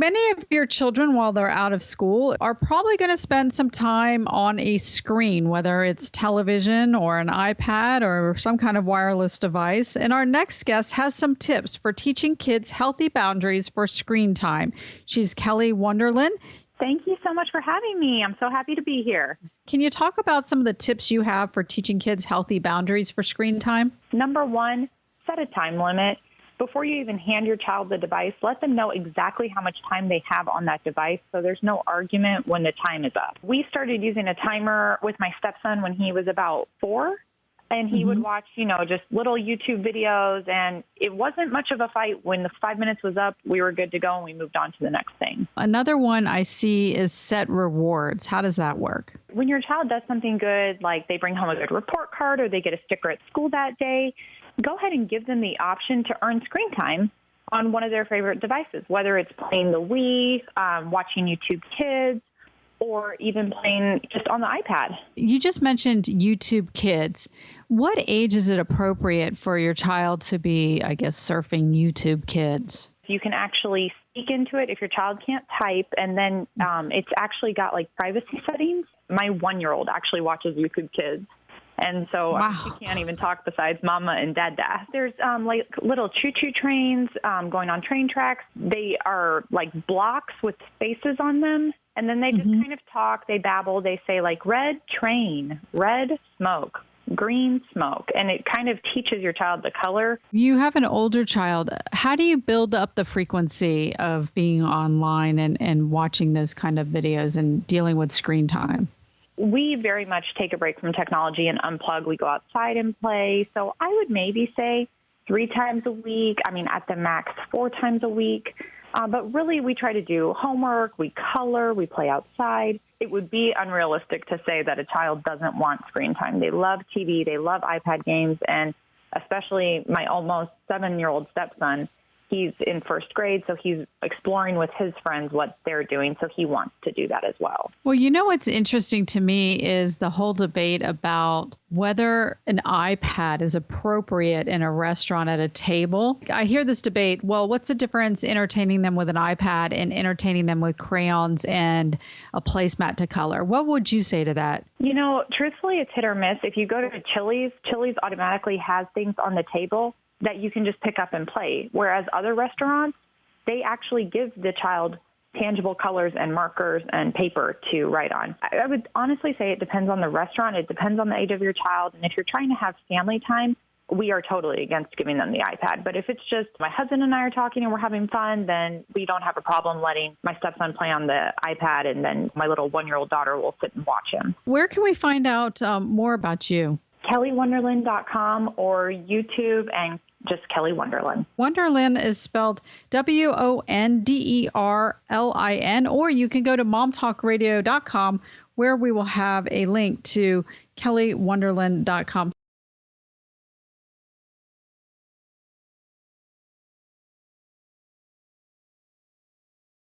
Many of your children, while they're out of school, are probably going to spend some time on a screen, whether it's television or an iPad or some kind of wireless device. And our next guest has some tips for teaching kids healthy boundaries for screen time. She's Kelly Wonderlin. Thank you so much for having me. I'm so happy to be here. Can you talk about some of the tips you have for teaching kids healthy boundaries for screen time? Number one, set a time limit. Before you even hand your child the device, let them know exactly how much time they have on that device so there's no argument when the time is up. We started using a timer with my stepson when he was about 4, and he would watch, just little YouTube videos, and it wasn't much of a fight. When the 5 minutes was up, we were good to go, and we moved on to the next thing. Another one I see is set rewards. How does that work? When your child does something good, like they bring home a good report card or they get a sticker at school that day, go ahead and give them the option to earn screen time on one of their favorite devices, whether it's playing the Wii, watching YouTube Kids, or even playing just on the iPad. You just mentioned YouTube Kids. What age is it appropriate for your child to be, surfing YouTube Kids? You can actually speak into it if your child can't type, and then it's actually got privacy settings. My 1-year-old actually watches YouTube Kids. And so she can't even talk besides mama and dada. There's little choo-choo trains going on train tracks. They are like blocks with spaces on them. And then they just kind of talk. They babble. They say red train, red smoke, green smoke. And it kind of teaches your child the color. You have an older child. How do you build up the frequency of being online and watching those kind of videos and dealing with screen time? We very much take a break from technology and unplug. We go outside and play. So I would maybe say 3 times a week. At the max, 4 times a week. But really, we try to do homework, we color, we play outside. It would be unrealistic to say that a child doesn't want screen time. They love TV, they love iPad games, and especially my almost 7-year-old stepson. He's in 1st grade, so he's exploring with his friends what they're doing, so he wants to do that as well. Well, what's interesting to me is the whole debate about whether an iPad is appropriate in a restaurant at a table. I hear this debate, well, what's the difference entertaining them with an iPad and entertaining them with crayons and a placemat to color? What would you say to that? Truthfully, it's hit or miss. If you go to Chili's automatically has things on the table that you can just pick up and play. Whereas other restaurants, they actually give the child tangible colors and markers and paper to write on. I would honestly say it depends on the restaurant. It depends on the age of your child. And if you're trying to have family time, we are totally against giving them the iPad. But if it's just my husband and I are talking and we're having fun, then we don't have a problem letting my stepson play on the iPad, and then my little 1-year-old daughter will sit and watch him. Where can we find out more about you? KellyWonderlin.com or YouTube and just Kelly Wonderlin. Wonderlin is spelled WONDERLIN, or you can go to momtalkradio.com where we will have a link to KellyWonderlin.com.